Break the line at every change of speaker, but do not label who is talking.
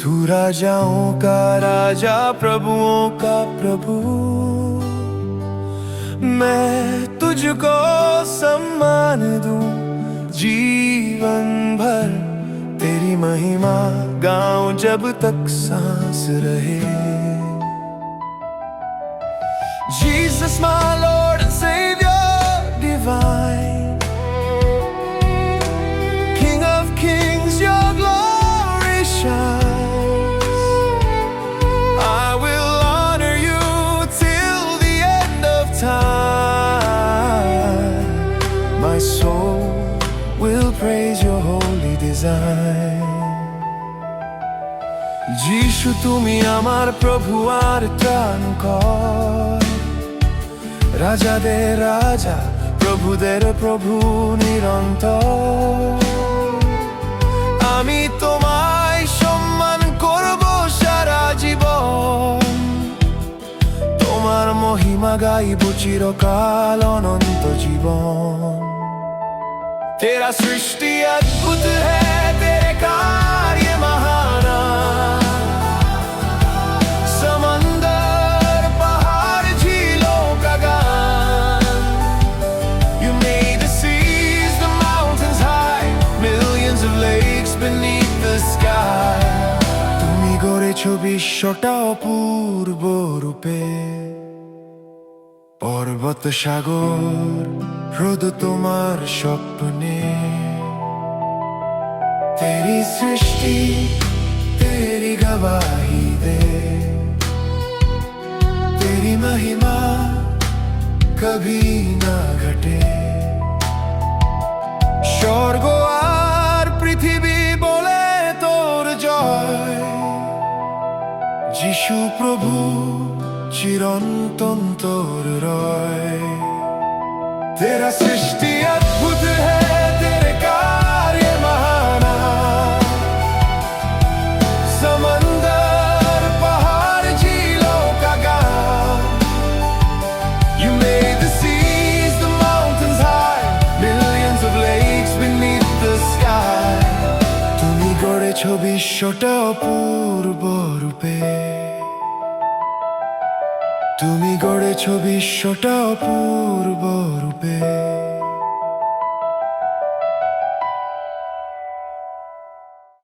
तू राजाओं का राजा, प्रभुओं का प्रभु। मैं तुझको सम्मान दूं जीवन भर, तेरी महिमा गाऊं जब तक सांस रहे। Jesus, my Lord and Savior divine, King of kings, your glory shines. I will honor you till the end of time. My soul will praise your holy design. যিশু তুমি আমার প্রভু আর ত্রাণকর, রাজাদের রাজা, প্রভুদের প্রভু নিরন্তর। আমি তোমায় সম্মান করব সারা জীবন, তোমার মহিমা গাইব চিরকাল অনন্ত জীবন। तेरा सृष्टि अद्भुत है, तेरे कार्य महान। समंदर पहाड़ झीलों का गान, You made the seas, the mountains high, millions of lakes beneath the sky. তুমি গড়েছো বিশ্বটা অপূর্ব রূপে, পর্বত সাগর হ্রদ তোমার স্বপ্নে। तेरी सृष्टि तेरी गवाही दे, तेरी महिमा कभी ना घटे। स्वर्ग আর পৃথিবী বলে তোর জয়, যিশু প্রভু চিরন্তন তোর রয়। तेरा सृष्टि अद्भुत है, तेरे कार्य महान। समंदर पहाड़ झीलों का गान, You made the seas, the mountains high, millions of lakes beneath the sky. তুমি গড়েছো বিশ্বটা অপূর্ব রূপে, তুমি গড়েছো বিশ্বটা অপূর্ব রূপে।